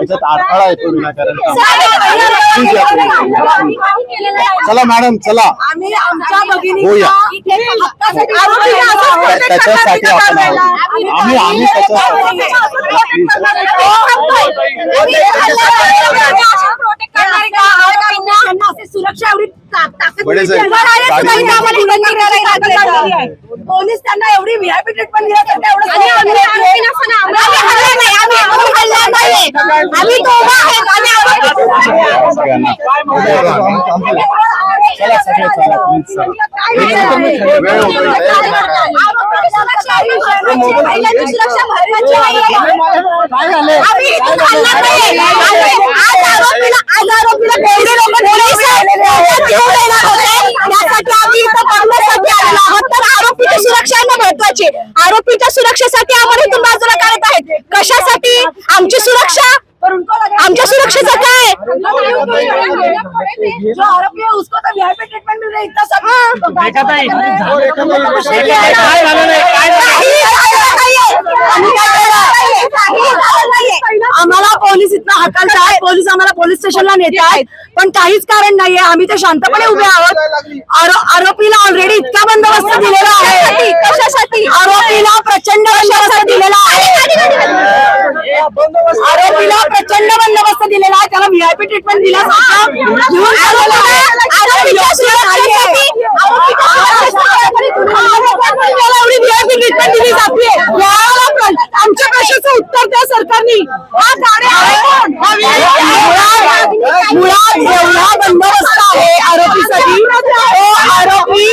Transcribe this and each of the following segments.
याच्यात अडथळा येतो विनाकारण. चला मॅडम चला होऊया, त्याच्यासाठी आपण आम्ही त्याच्यासाठी सुरक्षा एवढी पोलीस त्यांना एवढी व्हीआयपी ट्रीटमेंट दिला तर आरोपीची सुरक्षा महत्वाची. आरोपीच्या सुरक्षेसाठी आपण इथून बाजूला काढत आहेत. कशासाठी? आमची सुरक्षा. आमच्या सुरक्षेचं काय? जो आरोपी है उसको तो वीआईपी ट्रीटमेंट मिल रही है. इतना सब आम्हाला पोलीस इथं हाकलतात, पोलीस आम्हाला पोलीस स्टेशनला नेत आहेत, पण काहीच कारण नाहीये. आम्ही ते शांतपणे उभे आहोत. आरोपीला ऑलरेडी इतका बंदोबस्त दिलेला आहे. कशासाठी? आरोपीला प्रचंड बंदोबस्त दिलेला आहे. आरोपीला प्रचंड बंदोबस्त दिलेला आहे. त्याला व्हीआयपी ट्रीटमेंट दिल्यासारखं एवढी व्हीआयपी ट्रीटमेंट दिली जाते. आमच्या प्रश्नाचं उत्तर द्या सरकारने. मुळात एवढा बंदोबस्त आहे आरोपीसाठी. तो आरोपी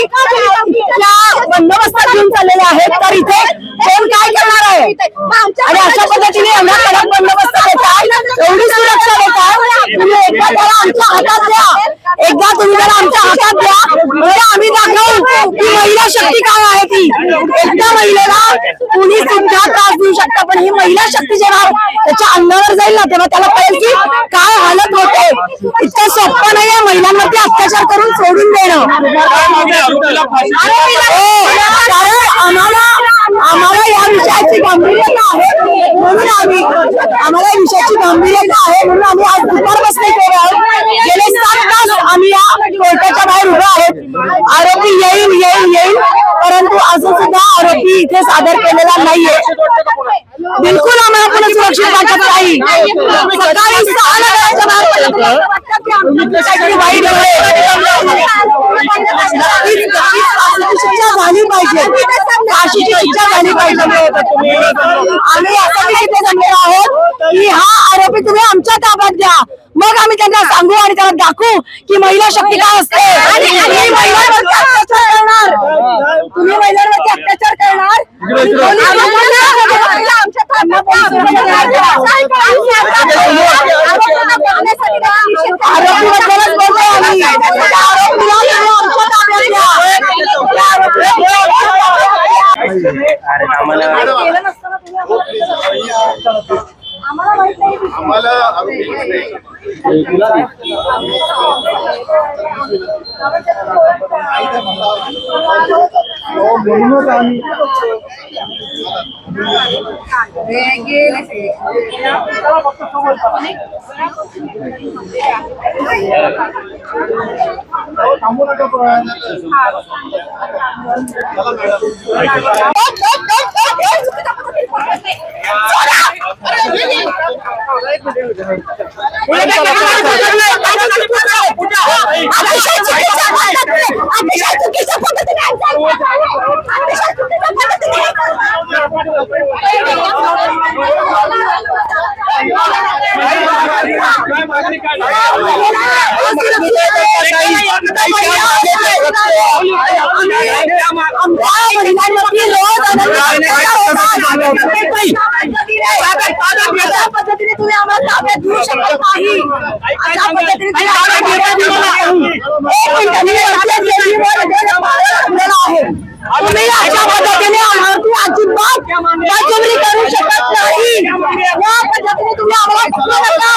बंदोबस्तात घेऊन चाललेले आहेत, तर इथे कोण काय करणार आहे? आणि अशा पद्धतीने एवढा कडक बंदोबस्त देतात, एवढी सुरक्षा देतात. तुम्ही एकदा त्याला आमच्या हातात द्या, एकदा तुम्ही त्याला आमच्या हातात द्या, म्हणजे आम्ही दाखवू की महिला शक्ती काय आहे. ती एकदा महिलेला कुणी सुद्धा त्रास देऊ शकता, पण ही महिला शक्ती जेव्हा त्याच्या अंगावर जाईल ना, तेव्हा त्याला कळेल की काय हालत होते. इतकं सोपं नाहीये महिलांवरती अत्याचार करून सोडून देणं. कारण आम्हाला या विषयाची गंभीरता आहे, म्हणून आम्हाला या विषयाची गंभीरता आहे म्हणून आम्ही आज दुपार बसले केले आहोत. गेले 7 तास आम्ही या कोर्टाच्या बाहेर उभे आहोत. आरोपी येईल येईल येईल, परंतु अजून सुद्धा आरोपी इथे सादर केलेला नाहीये. बिलकुल आम्हाला पुन्हा सुरक्षित वाटत नाही. सकाळी 6 वाजता वाईट शिक्षा झाली पाहिजे, फाशीची शिक्षा झाली पाहिजे. आम्ही यासाठी तिथे जमलेलो आहोत की हा आरोपी तुम्ही आमच्या ताब्यात द्या, मग आम्ही त्यांना सांगू आणि त्यांना दाखवू की महिला शक्ती काय असते. तुम्ही महिलांवरती अत्याचार करणार, तुम्ही महिलांवरती अत्याचार करणार. आरोपीबद्दलच बोलतोय आम्ही. आम्हाला पद्धतीने तुम्ही आम्हाला ताब्यात घेऊ शकत नाही. अशा पद्धतीने तुम्ही अशा पद्धतीने आम्हाला अजिबात बळजबरी करू शकत नाही. या पद्धतीने तुम्ही आम्हाला पकडू नका,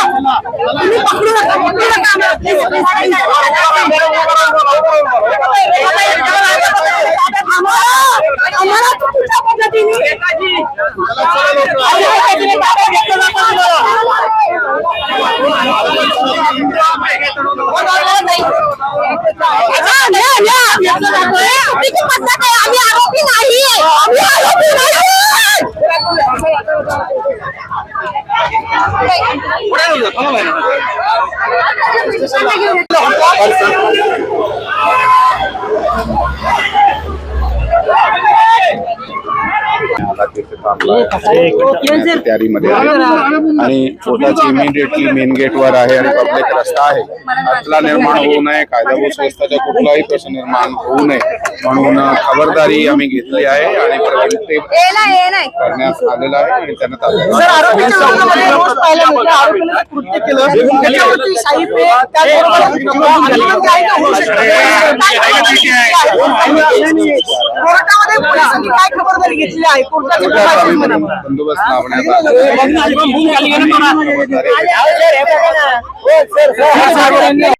तुम्ही पकडू नका, पकडू नका. तिने आम्ही आरोपी नाही तयारीमध्ये आहे आणि कोर्टाची इमिडिएटली मेन गेट वर आहे आणि पब्लिक रस्ता आहे. अडथळा निर्माण होऊ नये, कायदा व सुव्यवस्थेचा कुठलाही प्रश्न निर्माण होऊ नये म्हणून खबरदारी आम्ही घेतली आहे आणि प्रिव्हेंटिव्ह करण्यात आलेला आहे आणि त्यांना काय खबरदारी घेतली आहे बंदोबस्त लावण्यात आला.